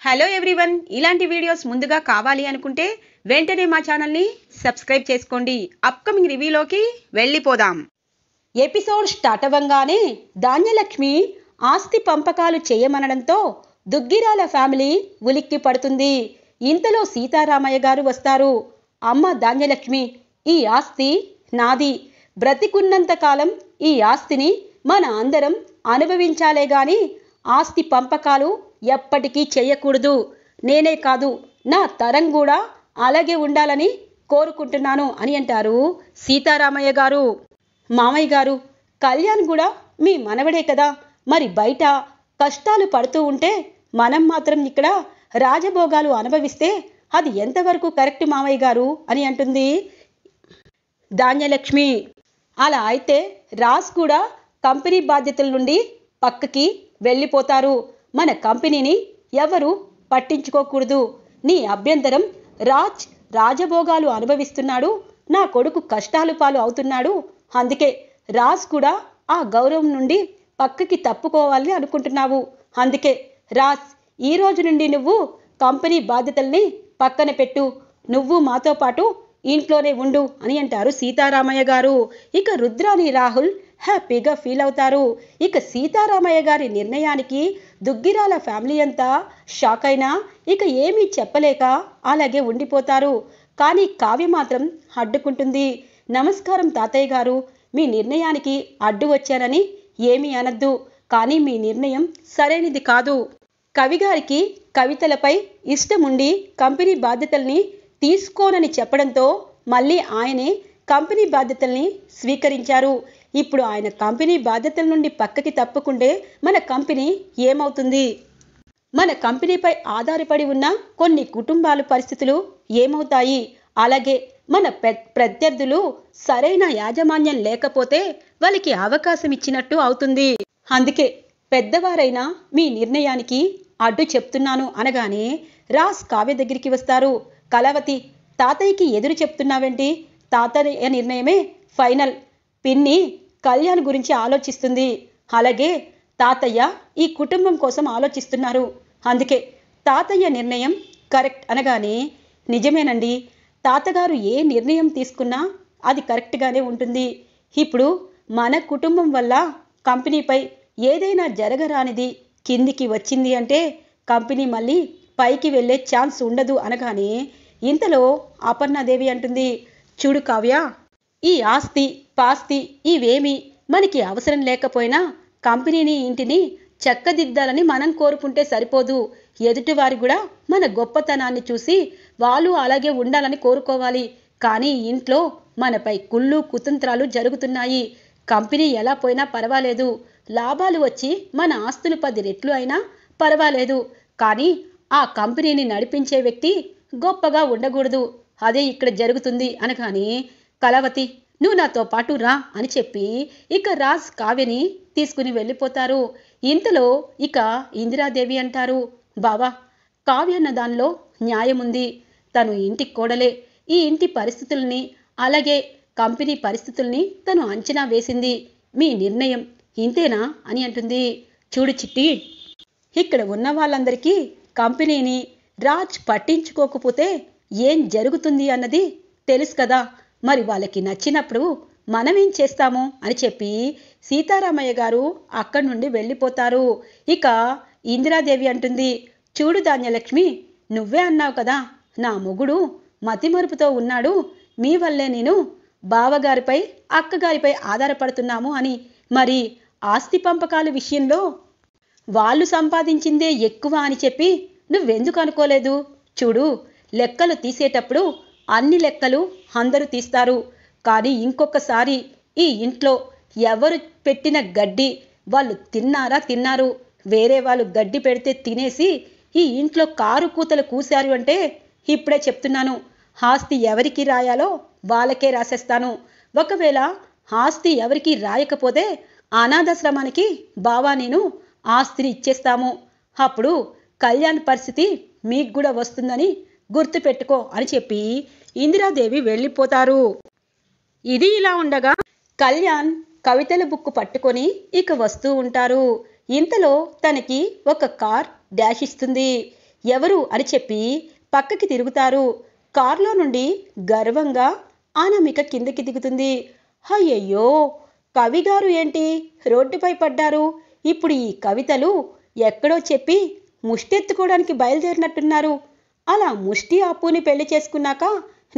Hello everyone, ఇలాంటి videos ముందుగా కావాలి అనుకుంటే వెంటనే మా ఛానల్ని సబ్స్క్రైబ్ చేసుకోండి. అప్కమింగ్ రివ్యూలోకి వెళ్ళిపోదాం. ఎపిసోడ్ స్టార్ట్ అవ్వంగానే ధాన్యలక్ష్మి ఆస్తి పంపకాలు చేయమనడంతో దుగ్గిరాల ఫ్యామిలీ ఉలిక్కి పడుతుంది. ఇంతలో సీతారామయ్య గారు వస్తారు. అమ్మ ధాన్యలక్ష్మి, ఈ ఆస్తి నాది. బ్రతికున్నంత కాలం ఈ ఆస్తిని మన అందరం అనుభవించాలే గాని ఆస్తి పంపకాలు ఎప్పటికీ చేయకూడదు. నేనే కాదు, నా తరం కూడా అలాగే ఉండాలని కోరుకుంటున్నాను అని అంటారు సీతారామయ్య గారు. మామయ్య గారు, కళ్యాణ్ కూడా మీ మనవడే కదా, మరి బయట కష్టాలు పడుతూ ఉంటే మనం మాత్రం ఇక్కడ రాజభోగాలు అనుభవిస్తే అది ఎంతవరకు కరెక్ట్ మామయ్య గారు అని అంటుంది ధాన్యలక్ష్మి. అలా అయితే రాజ్ కూడా కంపెనీ బాధ్యతల నుండి పక్కకి వెళ్ళిపోతారు. మన కంపెనీని ఎవరు పట్టించుకోకూడదు. నీ అభ్యంతరం, రాజభోగాలు అనుభవిస్తున్నాడు, నా కొడుకు కష్టాలు పాలు అవుతున్నాడు, అందుకే రాజ్ కూడా ఆ గౌరవం నుండి పక్కకి తప్పుకోవాలని అనుకుంటున్నావు. అందుకే రాజ్, ఈ రోజు నుండి నువ్వు కంపెనీ బాధ్యతల్ని పక్కన పెట్టు, నువ్వు మాతో పాటు ఇంట్లోనే ఉండు అని అంటారు సీతారామయ్య గారు. ఇక రుద్రాని రాహుల్ హ్యాపీగా ఫీల్ అవుతారు. ఇక సీతారామయ్య గారి నిర్ణయానికి దుగ్గిరాల ఫ్యామిలీ అంతా షాక్ అయినా ఇక ఏమీ చెప్పలేక అలాగే ఉండిపోతారు. కానీ కావ్య మాత్రం అడ్డుకుంటుంది. నమస్కారం తాతయ్య గారు, మీ నిర్ణయానికి అడ్డు వచ్చానని ఏమీ అనద్దు, కానీ మీ నిర్ణయం సరైనది కాదు. కవిగారికి కవితలపై ఇష్టముండి కంపెనీ బాధ్యతల్ని తీసుకోనని చెప్పడంతో మళ్ళీ ఆయనే కంపెనీ బాధ్యతల్ని స్వీకరించారు. ఇప్పుడు ఆయన కంపెనీ బాధ్యతల నుండి పక్కకి తప్పుకుంటే మన కంపెనీ ఏమవుతుంది? మన కంపెనీపై ఆధారపడి ఉన్న కొన్ని కుటుంబాల పరిస్థితులు ఏమవుతాయి? అలాగే మన ప్రత్యర్థులు సరైన యాజమాన్యం లేకపోతే వాళ్ళకి అవకాశం ఇచ్చినట్టు అవుతుంది. అందుకే పెద్దవారైన మీ నిర్ణయానికి అడ్డు చెప్తున్నాను అనగానే రాజ్ కావ్య దగ్గరికి వస్తారు. కళావతి, తాతయ్యకి ఎదురు చెప్తున్నావేంటి? తాతయ్య నిర్ణయమే ఫైనల్. పిన్ని కళ్యాణ్ గురించి ఆలోచిస్తుంది, అలాగే తాతయ్య ఈ కుటుంబం కోసం ఆలోచిస్తున్నారు, అందుకే తాతయ్య నిర్ణయం కరెక్ట్ అనగానే నిజమేనండి, తాతగారు ఏ నిర్ణయం తీసుకున్నా అది కరెక్ట్గానే ఉంటుంది. ఇప్పుడు మన కుటుంబం వల్ల కంపెనీపై ఏదైనా జరగరానిది కిందికి వచ్చింది అంటే కంపెనీ మళ్ళీ పైకి వెళ్ళే ఛాన్స్ ఉండదు అనగానే ఇంతలో అపర్ణాదేవి అంటుంది, చూడు కావ్య, ఈ ఆస్తి పాస్తి ఇవేమీ మనకి అవసరం లేకపోయినా కంపెనీని ఇంటిని చక్కదిద్దాలని మనం కోరుకుంటే సరిపోదు. ఎదుటివారు కూడా మన గొప్పతనాన్ని చూసి వాళ్ళు అలాగే ఉండాలని కోరుకోవాలి. కానీ ఇంట్లో మనపై కుళ్ళు కుతంత్రాలు జరుగుతున్నాయి. కంపెనీ ఎలా పోయినా పర్వాలేదు, లాభాలు వచ్చి మన ఆస్తులు 10 రెట్లు అయినా పర్వాలేదు, కానీ ఆ కంపెనీని నడిపించే వ్యక్తి గొప్పగా ఉండకూడదు. అదే ఇక్కడ జరుగుతుంది అనగానే కళావతి, నువ్వు నాతో పాటు రా అని చెప్పి ఇక రాజ్ కావ్యని తీసుకుని వెళ్ళిపోతారు. ఇంతలో ఇక ఇందిరాదేవి అంటారు, బావా, కావ్య అన్న దానిలో న్యాయం ఉంది. తను ఇంటి కోడలే. ఈ ఇంటి పరిస్థితుల్ని అలాగే కంపెనీ పరిస్థితుల్ని తను అంచనా వేసింది. మీ నిర్ణయం ఇంతేనా అని అంటుంది. చూడు చిట్టి, ఇక్కడ ఉన్న వాళ్ళందరికీ కంపెనీని రాజ్ పట్టించుకోకపోతే ఏం జరుగుతుంది అన్నది తెలుసు కదా, మరి వాళ్ళకి నచ్చినప్పుడు మనమేం చేస్తాము అని చెప్పి సీతారామయ్య గారు అక్కడి నుండి వెళ్ళిపోతారు. ఇక ఇందిరాదేవి అంటుంది, చూడు ధాన్యలక్ష్మి, నువ్వే అన్నావు కదా నా మొగుడు మతిమరుపుతో ఉన్నాడు, మీ వల్లే నేను బావగారిపై అక్కగారిపై ఆధారపడుతున్నాము అని. మరి ఆస్తి పంపకాల విషయంలో వాళ్ళు సంపాదించిందే ఎక్కువ అని చెప్పి నువ్వెందుకు అనుకోలేదు? చూడు, లెక్కలు తీసేటప్పుడు అన్ని లెక్కలు అందరూ తీస్తారు, కానీ ఇంకొకసారి ఈ ఇంట్లో ఎవరు పెట్టిన గడ్డి వాళ్ళు తిన్నారు, వేరే వాళ్ళు గడ్డి పెడితే తినేసి ఈ ఇంట్లో కారు కూతలు కూశారు అంటే ఇప్పుడే చెప్తున్నాను, ఆస్తి ఎవరికి రాయాలో వాళ్ళకే రాసేస్తాను. ఒకవేళ ఆస్తి ఎవరికి రాయకపోతే అనాథాశ్రమానికి బావా నేను ఆస్తిని ఇచ్చేస్తాము. అప్పుడు కళ్యాణ్ పరిస్థితి మీకు కూడా వస్తుందని గుర్తుపెట్టుకో అని చెప్పి ఇందిరాదేవి వెళ్ళిపోతారు. ఇది ఇలా ఉండగా కళ్యాణ్ కవితల బుక్ పట్టుకొని ఇక వస్తూ ఉంటారు. ఇంతలో తనకి ఒక కార్ డాష్ ఇస్తుంది. ఎవరు అని చెప్పి పక్కకి తిరుగుతారు. కారులో నుండి గర్వంగా అనామిక కిందకి దిగుతుంది. అయ్యయ్యో, కవిగారు ఏంటి రోడ్డుపై పడ్డారు? ఇప్పుడు ఈ కవితలు ఎక్కడో చెప్పి ముష్టెత్తుకోవడానికి బయలుదేరినట్టున్నారు. అలా ముష్టి అప్పుని పెళ్లి చేసుకున్నాక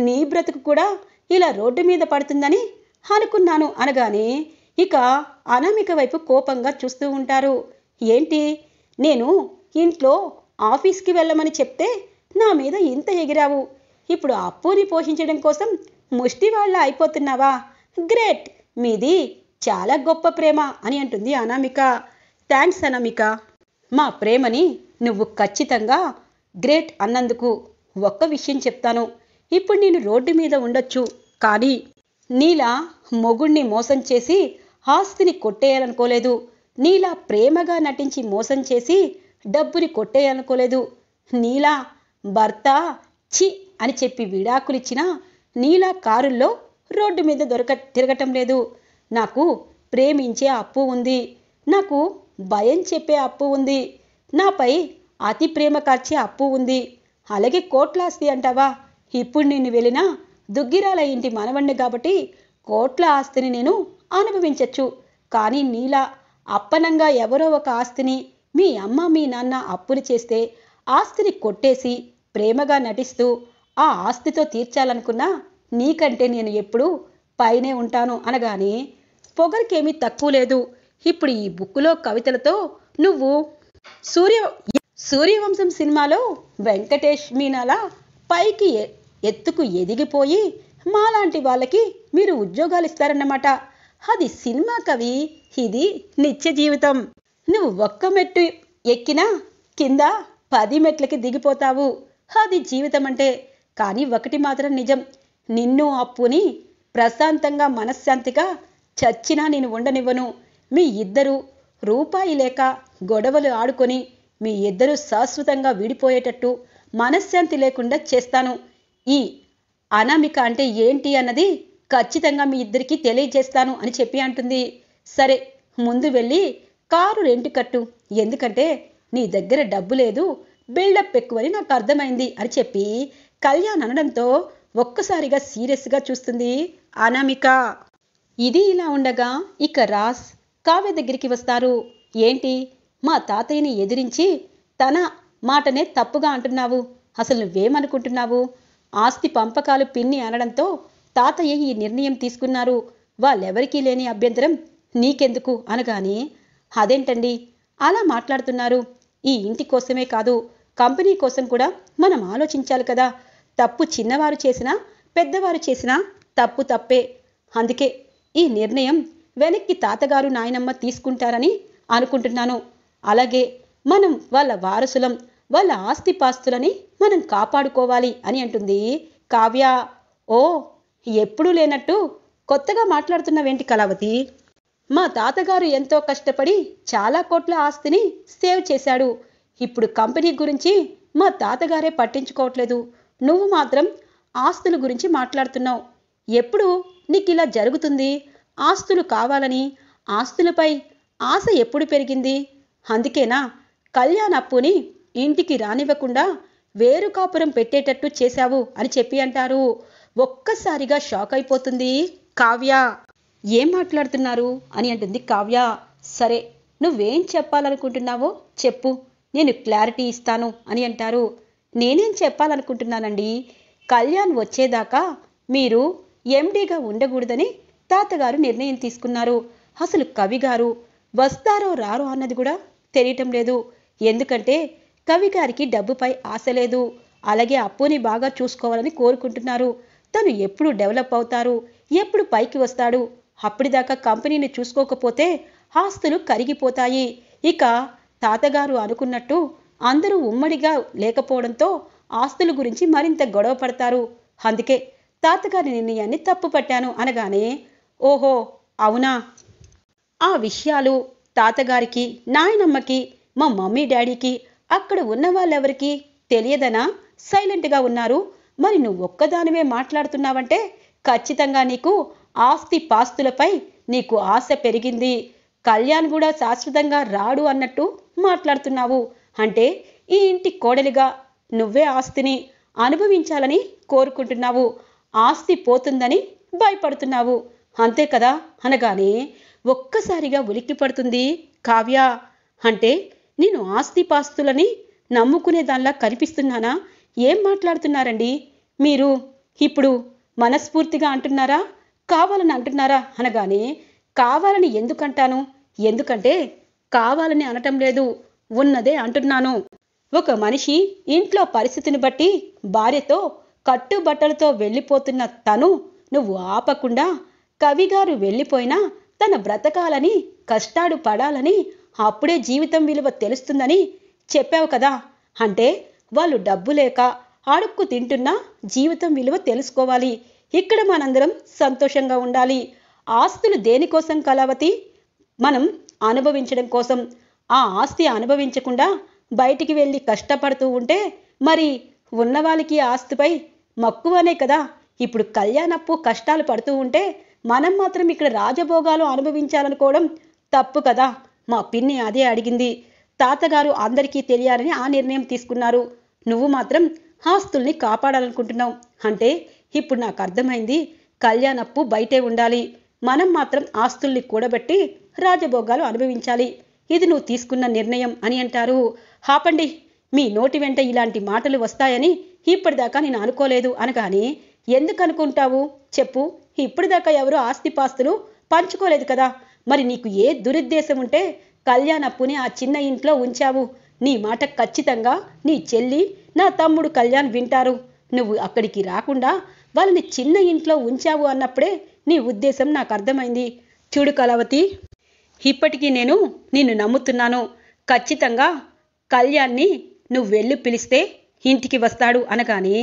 నీ బ్రతుకు కూడా ఇలా రోడ్డు మీద పడుతుందని అనుకున్నాను అనగానే ఇక అనామిక వైపు కోపంగా చూస్తూ ఉంటారు. ఏంటి, నేను ఇంట్లో ఆఫీస్కి వెళ్ళమని చెప్తే నా మీద ఇంత ఎగిరావు, ఇప్పుడు అప్పుని పోషించడం కోసం ముష్టి వాళ్ళ అయిపోతున్నావా? గ్రేట్, మీది చాలా గొప్ప ప్రేమ అని అంటుంది అనామిక. థ్యాంక్స్ అనామిక, మా ప్రేమని నువ్వు ఖచ్చితంగా గ్రేట్ అన్నందుకు. ఒక్క విషయం చెప్తాను, ఇప్పుడు నేను రోడ్డు మీద ఉండొచ్చు, కానీ నీలా మొగుణ్ణి మోసం చేసి ఆస్తిని కొట్టేయాలనుకోలేదు. నీలా ప్రేమగా నటించి మోసం చేసి డబ్బుని కొట్టేయాలనుకోలేదు. నీలా భర్త చి అని చెప్పి విడాకులిచ్చినా నీలా కారుల్లో రోడ్డు మీద తిరగటం లేదు. నాకు ప్రేమించే అప్పు ఉంది, నాకు భయం చెప్పే అప్పు ఉంది, నాపై అతి ప్రేమ కార్చే అప్పు ఉంది. అలాగే కోట్లాస్తి అంటావా? ఇప్పుడు నేను వెళ్ళినా దుగ్గిరాల ఇంటి మనవణ్ణి కాబట్టి కోట్ల ఆస్తిని నేను అనుభవించచ్చు. కానీ నీలా అప్పనంగా ఎవరో ఒక ఆస్తిని మీ అమ్మ మీ నాన్న అప్పులు చేస్తే ఆస్తిని కొట్టేసి ప్రేమగా నటిస్తూ ఆ ఆస్తితో తీర్చాలనుకున్నా నీకంటే నేను ఎప్పుడూ పైనే ఉంటాను అనగానే పొగరికేమీ తక్కువ లేదు. ఇప్పుడు ఈ బుక్కులో కవితలతో నువ్వు సూర్యవంశం సినిమాలో వెంకటేష్ మీనాలా పైకి ఎత్తుకు ఎదిగిపోయి మాలాంటి వాళ్ళకి మీరు ఉద్యోగాలు ఇస్తారన్నమాట. అది సినిమా కవి, ఇది నిత్య జీవితం. నువ్వు ఒక్క మెట్టు ఎక్కినా కింద 10 మెట్లకి దిగిపోతావు. అది జీవితం అంటే. కానీ ఒకటి మాత్రం నిజం, నిన్ను అప్పుని ప్రశాంతంగా మనశ్శాంతిగా చచ్చినా నేను ఉండనివ్వను. మీ ఇద్దరూ రూపాయి లేక గొడవలు ఆడుకొని మీ ఇద్దరూ శాశ్వతంగా విడిపోయేటట్టు మనశ్శాంతి లేకుండా చేస్తాను. ఈ అనామిక అంటే ఏంటి అన్నది ఖచ్చితంగా మీ ఇద్దరికీ తెలియజేస్తాను అని చెప్పి అంటుంది. సరే, ముందు వెళ్ళి కారు రెంట్ కట్టు, ఎందుకంటే నీ దగ్గర డబ్బు లేదు, బిల్డప్ ఎక్కువని నాకు అర్థమైంది అని చెప్పి కళ్యాణ్ అనడంతో ఒక్కసారిగా సీరియస్గా చూస్తుంది అనామిక. ఇది ఇలా ఉండగా ఇక రాజ్ కావ్య దగ్గరికి వస్తారు. ఏంటి, మా తాతయ్యని ఎదిరించి తన మాటనే తప్పుగా అంటున్నావు? అసలు నువ్వేమనుకుంటున్నావు? ఆస్తి పంపకాలు పిన్ని అనడంతో తాతయ్య ఈ నిర్ణయం తీసుకున్నారు. వాళ్ళెవరికీ లేని అభ్యంతరం నీకెందుకు అనగానే, అదేంటండి అలా మాట్లాడుతున్నారు? ఈ ఇంటి కోసమే కాదు, కంపెనీ కోసం కూడా మనం ఆలోచించాలి కదా. తప్పు చిన్నవారు చేసినా పెద్దవారు చేసినా తప్పు తప్పే. అందుకే ఈ నిర్ణయం వెనక్కి తాతగారు నాయనమ్మ తీసుకుంటారని అనుకుంటున్నాను. అలాగే మనం వాళ్ళ వారసులం, వాళ్ళ ఆస్తిపాస్తులని మనం కాపాడుకోవాలి అని అంటుంది కావ్య. ఓ, ఎప్పుడూ లేనట్టు కొత్తగా మాట్లాడుతున్నావేంటి కళావతి? మా తాతగారు ఎంతో కష్టపడి చాలా కోట్ల ఆస్తిని సేవ్ చేశాడు. ఇప్పుడు కంపెనీ గురించి మా తాతగారే పట్టించుకోవట్లేదు, నువ్వు మాత్రం ఆస్తుల గురించి మాట్లాడుతున్నావు. ఎప్పుడు నీకు ఇలా జరుగుతుంది? ఆస్తులు కావాలని, ఆస్తులపై ఆశ ఎప్పుడు పెరిగింది? అందుకేనా కళ్యాణ్ అప్పుని ఇంటికి రానివ్వకుండా వేరు కాపురం పెట్టేటట్టు చేశావు అని చెప్పి అంటారు. ఒక్కసారిగా షాక్ అయిపోతుంది కావ్య. ఏం మాట్లాడుతున్నారు అని అంటుంది కావ్య. సరే, నువ్వేం చెప్పాలనుకుంటున్నావో చెప్పు, నేను క్లారిటీ ఇస్తాను అని అంటారు. నేనేం చెప్పాలనుకుంటున్నానండి, కళ్యాణ్ వచ్చేదాకా మీరు ఎండీగా ఉండకూడదని తాతగారు నిర్ణయం తీసుకున్నారు. అసలు కవిగారు వస్తారో రారో అన్నది కూడా తెలియటం లేదు. ఎందుకంటే కవిగారికి డబ్బుపై ఆశ లేదు, అలాగే అప్పుని బాగా చూసుకోవాలని కోరుకుంటున్నారు. తను ఎప్పుడు డెవలప్ అవుతారు, ఎప్పుడు పైకి వస్తాడు, అప్పటిదాకా కంపెనీని చూసుకోకపోతే ఆస్తులు కరిగిపోతాయి. ఇక తాతగారు అనుకున్నట్టు అందరూ ఉమ్మడిగా లేకపోవడంతో ఆస్తుల గురించి మరింత గొడవ పడతారు. అందుకే తాతగారి నిర్ణయాన్ని తప్పు పట్టాను అనగానే, ఓహో అవునా, ఆ విషయాలు తాతగారికి నాయనమ్మకి మా మమ్మీ డాడీకి అక్కడ ఉన్న వాళ్ళెవరికి తెలియదనా సైలెంట్గా ఉన్నారు? మరి నువ్వు ఒక్కదానివే మాట్లాడుతున్నావంటే ఖచ్చితంగా నీకు ఆస్తి పాస్తులపై నీకు ఆశ పెరిగింది. కళ్యాణ్ కూడా శాశ్వతంగా రాడు అన్నట్టు మాట్లాడుతున్నావు. అంటే ఈ ఇంటి కోడలిగా నువ్వే ఆస్తిని అనుభవించాలని కోరుకుంటున్నావు. ఆస్తి పోతుందని భయపడుతున్నావు. అంతే కదా అనగానే ఒక్కసారిగా ఉలిక్కి పడుతుంది కావ్య. అంటే నేను ఆస్తిపాస్తులని నమ్ముకునే దానిలా కనిపిస్తున్నానా? ఏం మాట్లాడుతున్నారండి మీరు? ఇప్పుడు మనస్ఫూర్తిగా అంటున్నారా, కావాలని అంటున్నారా అనగానే కావాలని ఎందుకంటాను? ఎందుకంటే కావాలని అనటం లేదు, ఉన్నదే అంటున్నాను. ఒక మనిషి ఇంట్లో పరిస్థితిని బట్టి భార్యతో కట్టుబట్టలతో వెళ్ళిపోతున్న తను నువ్వు ఆపకుండా కవిగారు వెళ్ళిపోయినా తన బ్రతకాలని కష్టాలు పడాలని అప్పుడే జీవితం విలువ తెలుస్తుందని చెప్పావు కదా. అంటే వాళ్ళు డబ్బు లేక అడుక్కు తింటున్నా జీవితం విలువ తెలుసుకోవాలి. ఇక్కడ మనందరం సంతోషంగా ఉండాలి. ఆస్తులు దేనికోసం కళావతి? మనం అనుభవించడం కోసం. ఆ ఆస్తి అనుభవించకుండా బయటికి వెళ్ళి కష్టపడుతూ ఉంటే మరి ఉన్నవాళ్ళకి ఆస్తిపై మక్కువనే కదా. ఇప్పుడు కళ్యాణప్పు కష్టాలు పడుతూ ఉంటే మనం మాత్రం ఇక్కడ రాజభోగాలు అనుభవించాలనుకోవడం తప్పు కదా. మా పిన్ని అదే అడిగింది. తాతగారు అందరికీ తెలియాలని ఆ నిర్ణయం తీసుకున్నారు. నువ్వు మాత్రం ఆస్తుల్ని కాపాడాలనుకుంటున్నావు. అంటే ఇప్పుడు నాకు అర్థమైంది, కళ్యాణప్పు బయటే ఉండాలి, మనం మాత్రం ఆస్తుల్ని కూడబెట్టి రాజభోగాలు అనుభవించాలి. ఇది నువ్వు తీసుకున్న నిర్ణయం అని అంటారు. ఆపండి, మీ నోటి వెంట ఇలాంటి మాటలు వస్తాయని ఇప్పటిదాకా నేను అనుకోలేదు అనగానే ఎందుకు అనుకుంటావు చెప్పు? ఇప్పటిదాకా ఎవరు ఆస్తిపాస్తులు పంచుకోలేదు కదా. మరి నీకు ఏ దురుద్దేశం ఉంటే కళ్యాణప్పుని ఆ చిన్న ఇంట్లో ఉంచావు? నీ మాట ఖచ్చితంగా నీ చెల్లి, నా తమ్ముడు కళ్యాణ్ వింటారు. నువ్వు అక్కడికి రాకుండా వాళ్ళని చిన్న ఇంట్లో ఉంచావు అన్నప్పుడే నీ ఉద్దేశం నాకు అర్థమైంది. చూడు కళావతి, ఇప్పటికీ నేను నిన్ను నమ్ముతున్నాను. ఖచ్చితంగా కళ్యాణ్ని నువ్వు వెళ్ళి పిలిస్తే ఇంటికి వస్తాడు అనగానే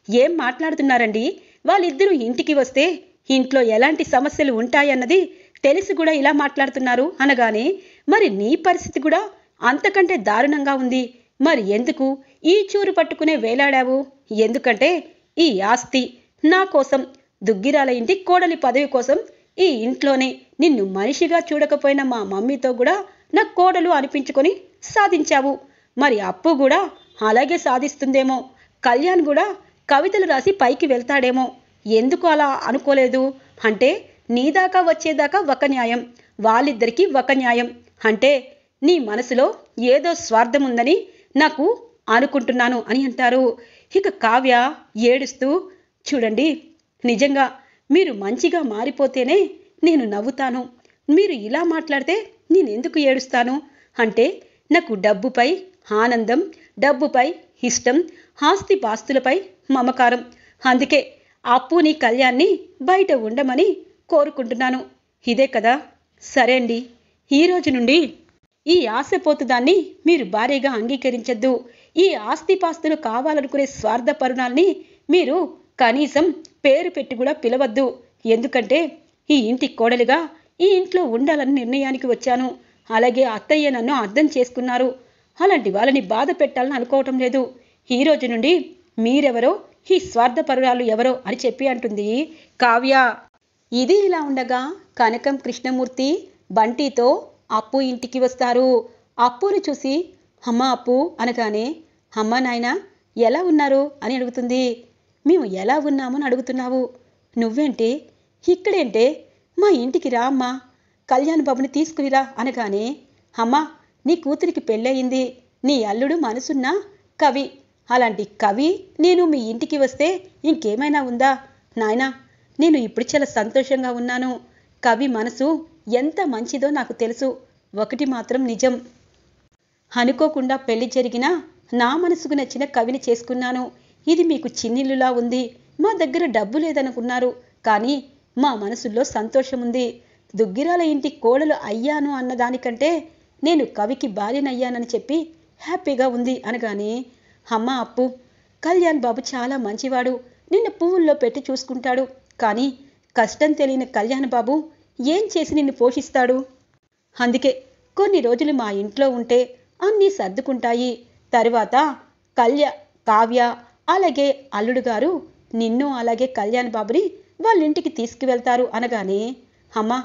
ఏం మాట్లాడుతున్నారండి? వాళ్ళిద్దరూ ఇంటికి వస్తే ఇంట్లో ఎలాంటి సమస్యలు ఉంటాయన్నది తెలిసి కూడా ఇలా మాట్లాడుతున్నారు అనగానే మరి నీ పరిస్థితి కూడా అంతకంటే దారుణంగా ఉంది. మరి ఎందుకు ఈ చూరు పట్టుకునే వేలాడావు? ఎందుకంటే ఈ ఆస్తి నా కోసం, దుగ్గిరాల ఇంటి కోడలి పదవి కోసం ఈ ఇంట్లోనే నిన్ను మనిషిగా చూడకపోయిన మా మమ్మీతో కూడా నా కోడలు అనిపించుకొని సాధించావు. మరి అప్పు కూడా అలాగే సాధిస్తుందేమో. కళ్యాణ్ కూడా కవితలు రాసి పైకి వెళ్తాడేమో. ఎందుకు అలా అనుకోలేదు? అంటే నీ దాకా వచ్చేదాకా ఒక న్యాయం, వాళ్ళిద్దరికీ ఒక న్యాయం. అంటే నీ మనసులో ఏదో స్వార్థం ఉందని నాకు అనుకుంటున్నాను అని అంటారు. ఇక కావ్య ఏడుస్తూ, చూడండి, నిజంగా మీరు మంచిగా మారిపోతేనే నేను నవ్వుతాను. మీరు ఇలా మాట్లాడితే నేను ఎందుకు ఏడుస్తాను? అంటే నాకు డబ్బుపై ఆనందం, డబ్బుపై ఇష్టం, ఆస్తి పాస్తులపై మమకారం. అందుకే అప్పుని కళ్యాణ్ని బయట ఉండమని కోరుకుంటున్నాను. ఇదే కదా. సరే అండి, ఈరోజు నుండి ఈ ఆశపోతుదాన్ని మీరు భారీగా అంగీకరించద్దు. ఈ ఆస్తిపాస్తులు కావాలనుకునే స్వార్థపరుణాల్ని మీరు కనీసం పేరు పెట్టి కూడా పిలవద్దు. ఎందుకంటే ఈ ఇంటి కోడలిగా ఈ ఇంట్లో ఉండాలని నిర్ణయానికి వచ్చాను. అలాగే అత్తయ్య నన్ను అర్థం చేసుకున్నారు. అలాంటి వాళ్ళని బాధ పెట్టాలని అనుకోవటం లేదు. ఈ రోజు నుండి మీరెవరో, ఈ స్వార్థపరురాలు ఎవరో అని చెప్పి అంటుంది కావ్య. ఇది ఇలా ఉండగా కనకం కృష్ణమూర్తి బంటితో అప్పు ఇంటికి వస్తారు. అప్పుని చూసి అమ్మ అప్పు అనగానే, అమ్మ నాయన ఎలా ఉన్నారు అని అడుగుతుంది. మేము ఎలా ఉన్నామని అడుగుతున్నావు? నువ్వేంటే ఇక్కడేంటే? మా ఇంటికి రా అమ్మా, కళ్యాణ్ బాబుని తీసుకునిరా అనగానే, అమ్మ నీ కూతురికి పెళ్ళయింది, నీ అల్లుడు మనసున్న కవి. అలాంటి కవి నేను మీ ఇంటికి వస్తే ఇంకేమైనా ఉందా? నాయనా, నేను ఇప్పుడు చాలా సంతోషంగా ఉన్నాను. కవి మనసు ఎంత మంచిదో నాకు తెలుసు. ఒకటి మాత్రం నిజం, అనుకోకుండా పెళ్లి జరిగినా నా మనసుకు నచ్చిన కవిని చేసుకున్నాను. ఇది మీకు చిన్నిల్లులా ఉంది. మా దగ్గర డబ్బు లేదనుకున్నారు, కానీ మా మనసుల్లో సంతోషం ఉంది. దుగ్గిరాల ఇంటి కోడలు అయ్యాను అన్నదానికంటే నేను కవికి భార్యనయ్యానని చెప్పి హ్యాపీగా ఉంది అనగానే, అమ్మ అప్పు, కళ్యాణ్ బాబు చాలా మంచివాడు, నిన్ను పువ్వుల్లో పెట్టి చూసుకుంటాడు. కానీ కష్టం తెలియని కళ్యాణ్ బాబు ఏం చేసి నిన్ను పోషిస్తాడు? అందుకే కొన్ని రోజులు మా ఇంట్లో ఉంటే అన్నీ సర్దుకుంటాయి. తరువాత కావ్య అలాగే అల్లుడు గారు నిన్ను అలాగే కళ్యాణ్ బాబుని వాళ్ళ ఇంటికి తీసుకువెళ్తారు అనగానే, అమ్మా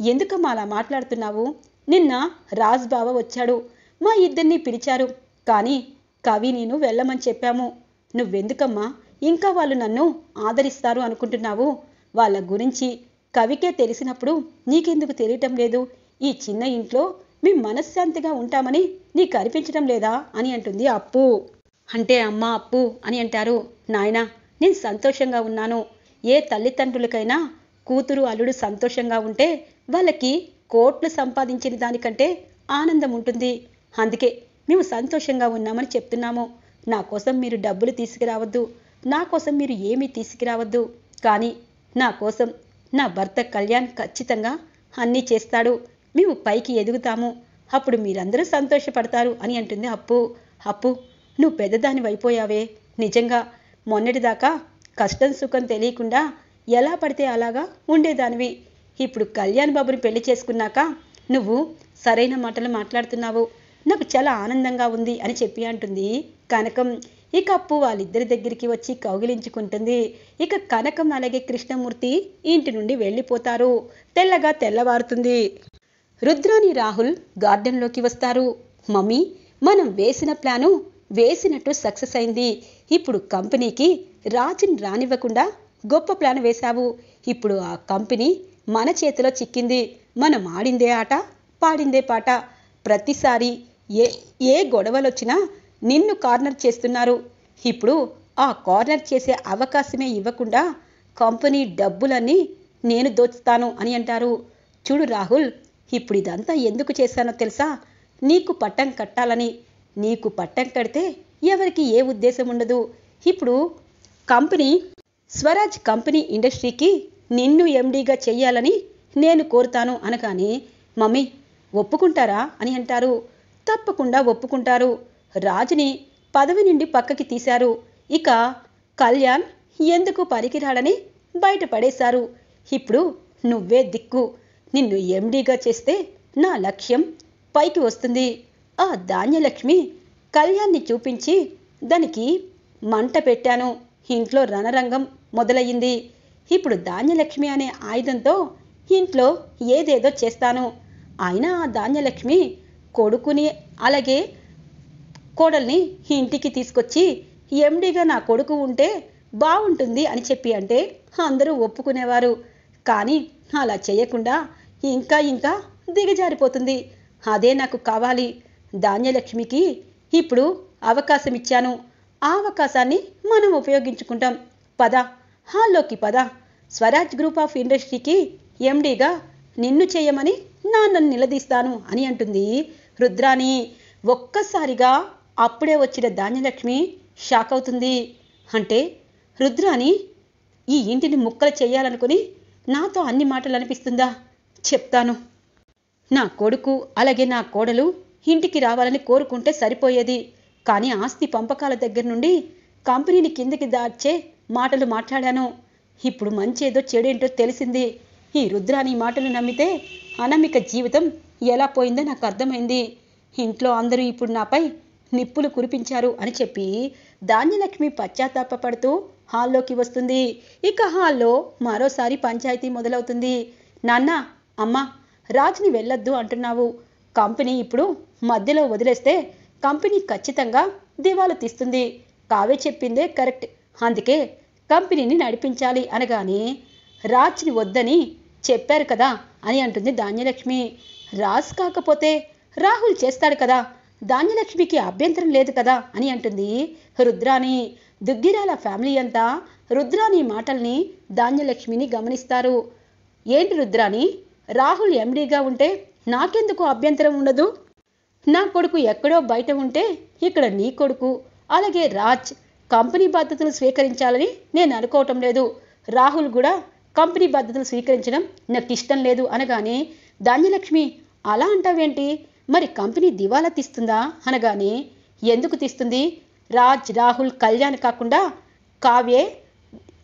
ఎందుకమ్మా అలా మాట్లాడుతున్నావు? నిన్న రాజ్ బావ వచ్చాడు, మా ఇద్దరిని పిలిచారు. కానీ కవి నేను వెళ్ళమని చెప్పాము. నువ్వెందుకమ్మా ఇంకా వాళ్ళు నన్ను ఆదరిస్తారు అనుకుంటున్నావు? వాళ్ళ గురించి కవికే తెలిసినప్పుడు నీకెందుకు తెలియటం లేదు? ఈ చిన్న ఇంట్లో మేము మనశ్శాంతిగా ఉంటామని నీకు అనిపించడం లేదా అని అంటుంది అప్పు. అంటే అమ్మ అప్పు అని అంటారు. నాయనా, నేను సంతోషంగా ఉన్నాను. ఏ తల్లిదండ్రులకైనా కూతురు అల్లుడు సంతోషంగా ఉంటే వాళ్ళకి కోట్లు సంపాదించిన దానికంటే ఆనందం ఉంటుంది. అందుకే మేము సంతోషంగా ఉన్నామని చెప్తున్నాము. నా కోసం మీరు డబ్బులు తీసుకురావద్దు, నా కోసం మీరు ఏమీ తీసుకురావద్దు. కానీ నా కోసం నా భర్త కళ్యాణ్ ఖచ్చితంగా అన్నీ చేస్తాడు. మేము పైకి ఎదుగుతాము. అప్పుడు మీరందరూ సంతోషపడతారు అని అంటుంది అప్పు. అప్పు, నువ్వు పెద్దదాని అయిపోయావే. నిజంగా మొన్నటిదాకా కష్టం సుఖం తెలియకుండా ఎలా పడితే అలాగా ఉండేదానివి. ఇప్పుడు కళ్యాణ్ బాబుని పెళ్లి చేసుకున్నాక నువ్వు సరైన మాటలు మాట్లాడుతున్నావు. నాకు చాలా ఆనందంగా ఉంది అని చెప్పి అంటుంది కనకం. ఇక అప్పు వాళ్ళిద్దరి దగ్గరికి వచ్చి కౌగిలించుకుంటుంది. ఇక కనకం అలాగే కృష్ణమూర్తి ఇంటి నుండి వెళ్ళిపోతారు. తెల్లగా తెల్లవారుతుంది. రుద్రాని రాహుల్ గార్డెన్లోకి వస్తారు. మమ్మీ, మనం వేసిన ప్లాను వేసినట్టు సక్సెస్ అయింది. ఇప్పుడు కంపెనీకి రాజుని రానివ్వకుండా గొప్ప ప్లాన్ వేశావు. ఇప్పుడు ఆ కంపెనీ మన చేతిలో చిక్కింది. మనం ఆడిందే ఆట, పాడిందే పాట. ప్రతిసారి ఏ గొడవలొచ్చినా నిన్ను కార్నర్ చేస్తున్నారు. ఇప్పుడు ఆ కార్నర్ చేసే అవకాశమే ఇవ్వకుండా కంపెనీ డబ్బులన్నీ నేను దోచుతాను అని అంటారు. చూడు రాహుల్, ఇప్పుడు ఇదంతా ఎందుకు చేశానో తెలుసా? నీకు పట్టం కట్టాలని. నీకు పట్టం కడితే ఎవరికి ఏ ఉద్దేశం ఉండదు. ఇప్పుడు కంపెనీ స్వరాజ్ కంపెనీ ఇండస్ట్రీకి నిన్ను ఎండీగా చెయ్యాలని నేను కోరుతాను అనగానే, మమ్మీ ఒప్పుకుంటారా అని అంటారు. తప్పకుండా ఒప్పుకుంటారు. రాజుని పదవి నుండి పక్కకి తీశారు. ఇక కళ్యాణ్ ఎందుకు పనికిరాడని బయటపడేశారు. ఇప్పుడు నువ్వే దిక్కు. నిన్ను ఎండీగా చేస్తే నా లక్ష్యం పైకి వస్తుంది. ఆ ధాన్యలక్ష్మి కళ్యాణ్ని చూపించి దానికి మంట పెట్టాను. ఇంట్లో రణరంగం మొదలయ్యింది. ఇప్పుడు ధాన్యలక్ష్మి అనే ఆయుధంతో ఇంట్లో ఏదేదో చేస్తాను. అయినా ఆ ధాన్యలక్ష్మి కొడుకుని అలాగే కోడల్ని ఇంటికి తీసుకొచ్చి ఎండీగా నా కొడుకు ఉంటే బాగుంటుంది అని చెప్పి అంటే అందరూ ఒప్పుకునేవారు. కానీ అలా చేయకుండా ఇంకా ఇంకా దిగజారిపోతుంది. అదే నాకు కావాలి. ధాన్యలక్ష్మికి ఇప్పుడు అవకాశం ఇచ్చాను. ఆ అవకాశాన్ని మనం ఉపయోగించుకుంటాం. పద, హాల్లోకి పద. స్వరాజ్ గ్రూప్ ఆఫ్ ఇండస్ట్రీకి ఎండీగా నిన్ను చేయమని నన్ను నిలదీస్తాను అని అంటుంది రుద్రాని. ఒక్కసారిగా అప్పుడే వచ్చిన ధాన్యలక్ష్మి షాక్ అవుతుంది. అంటే రుద్రాని ఈ ఇంటిని ముక్కలు చేయాలనుకుని నాతో అన్ని మాటలు అనిపిస్తుందా? చెప్తాను. నా కొడుకు అలాగే నా కోడలు ఇంటికి రావాలని కోరుకుంటే సరిపోయేది. కానీ ఆస్తి పంపకాల దగ్గర నుండి కంపెనీని కిందకి దాచే మాటలు మాట్లాడాను. ఇప్పుడు మంచేదో చెడేంటో తెలిసింది. ఈ రుద్రాని మాటలు నమ్మితే అనామిక జీవితం ఎలా పోయిందో నాకు అర్థమైంది. ఇంట్లో అందరూ ఇప్పుడు నాపై నిప్పులు కురిపించారు అని చెప్పి ధాన్యలక్ష్మి పశ్చాత్తాపపడుతూ హాల్లోకి వస్తుంది. ఇక హాల్లో మరోసారి పంచాయతీ మొదలవుతుంది. నాన్న, అమ్మ, రాజుని వెళ్ళొద్దు అంటున్నావు. కంపెనీ ఇప్పుడు మధ్యలో వదిలేస్తే కంపెనీ ఖచ్చితంగా దివాలా తీస్తుంది. కావే చెప్పిందే కరెక్ట్. అందుకే కంపెనీని నడిపించాలి అనగానే, రాజ్ని వద్దని చెప్పారు కదా అని అంటుంది ధాన్యలక్ష్మి. రాజ్ కాకపోతే రాహుల్ చేస్తాడు కదా, ధాన్యలక్ష్మికి అభ్యంతరం లేదు కదా అని అంటుంది రుద్రాని. దుగ్గిరాల ఫ్యామిలీ అంతా రుద్రాని మాటల్ని ధాన్యలక్ష్మిని గమనిస్తారు. ఏంటి రుద్రాని, రాహుల్ ఎండీగా ఉంటే నాకెందుకు అభ్యంతరం ఉండదు? నా కొడుకు ఎక్కడో బయట ఉంటే ఇక్కడ నీ కొడుకు అలాగే రాజ్ కంపెనీ బాధ్యతలు స్వీకరించాలని నేను అనుకోవటం లేదు. రాహుల్ కూడా కంపెనీ బాధ్యతలు స్వీకరించడం నాకు ఇష్టం లేదు అనగానే, ధాన్యలక్ష్మి అలా అంటావేంటి? మరి కంపెనీ దివాలా తీస్తుందా అనగానే, ఎందుకు తీస్తుంది? రాజ్, రాహుల్, కళ్యాణ్ కాకుండా కావ్యే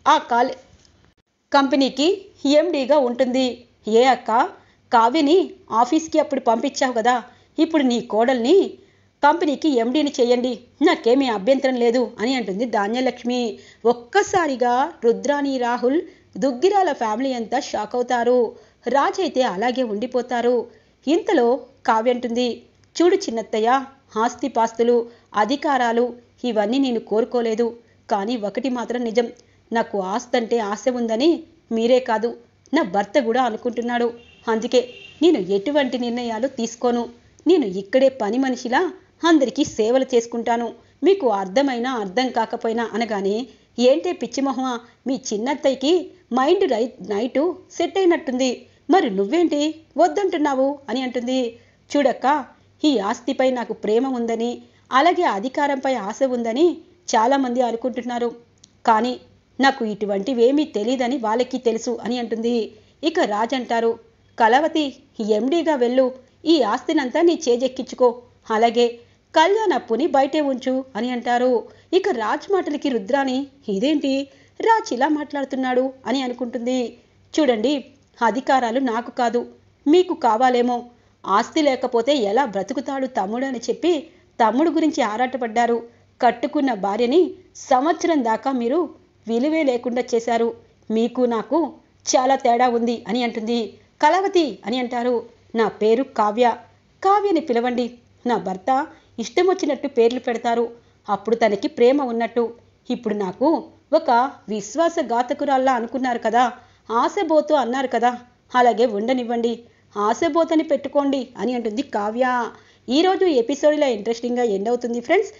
ఆ కంపెనీకి ఎండీగా ఉంటుంది. ఏ అక్క, కావ్యని ఆఫీస్కి అప్పుడు పంపించావు కదా, ఇప్పుడు నీ కోడల్ని కంపెనీకి ఎండీని చేయండి, నాకేమీ అభ్యంతరం లేదు అని అంటుంది ధాన్యలక్ష్మి. ఒక్కసారిగా రుద్రాని, రాహుల్, దుగ్గిరాల ఫ్యామిలీ అంతా షాక్ అవుతారు. రాజ్ అయితే అలాగే ఉండిపోతారు. ఇంతలో కావ్య అంటుంది, చూడు చిన్నత్తయ్య, ఆస్తి పాస్తులు అధికారాలు ఇవన్నీ నేను కోరుకోలేదు. కానీ ఒకటి మాత్రం నిజం, నాకు ఆస్తంటే ఆశ ఉందని మీరే కాదు నా భర్త కూడా అనుకుంటున్నాడు. అందుకే నేను ఎటువంటి నిర్ణయాలు తీసుకోను. నేను ఇక్కడే పని మనిషిలా అందరికీ సేవలు చేసుకుంటాను. మీకు అర్థమైనా అర్థం కాకపోయినా అనగానే, ఏంటే పిచ్చిమొహమా, మీ చిన్నత్తయ్యకి మైండ్ నైటు సెట్ అయినట్టుంది, మరి నువ్వేంటి వద్దంటున్నావు అని అంటుంది. చూడక్క, ఈ ఆస్తిపై నాకు ప్రేమ ఉందని, అలాగే అధికారంపై ఆశ ఉందని చాలామంది అనుకుంటున్నారు. కానీ నాకు ఇటువంటివేమీ తెలీదని వాళ్ళకి తెలుసు అని అంటుంది. ఇక రాజ్ అంటారు, కళావతి, ఎండీగా వెళ్ళు, ఈ ఆస్తినంతా నీ చేజెక్కించుకో, అలాగే కళ్యాణ్ అప్పుని బయటే ఉంచు అని అంటారు. ఇక రాజ్ మాటలకి రుద్రాని, ఇదేంటి రాజ్ ఇలా మాట్లాడుతున్నాడు అని అనుకుంటుంది. చూడండి, అధికారాలు నాకు కాదు, మీకు కావాలేమో. ఆస్తి లేకపోతే ఎలా బ్రతుకుతాడు తమ్ముడు అని చెప్పి తమ్ముడు గురించి ఆరాటపడ్డారు. కట్టుకున్న భార్యని సంవత్సరం దాకా మీరు విలువే లేకుండా చేశారు. మీకు నాకు చాలా తేడా ఉంది అని అంటుంది. కళావతి అని అంటారు. నా పేరు కావ్య, కావ్యని పిలవండి. నా భర్త ఇష్టం వచ్చినట్టు పేర్లు పెడతారు, అప్పుడు తనకి ప్రేమ ఉన్నట్టు. ఇప్పుడు నాకు ఒక విశ్వాసఘాతకురాల్లా అనుకున్నారు కదా, ఆశబోతు అన్నారు కదా, అలాగే ఉండనివ్వండి, ఆశబోతని పెట్టుకోండి అని అంటుంది కావ్య. ఈరోజు ఎపిసోడ్ ఇలా ఇంట్రెస్టింగ్గా ఎండ్ అవుతుంది ఫ్రెండ్స్.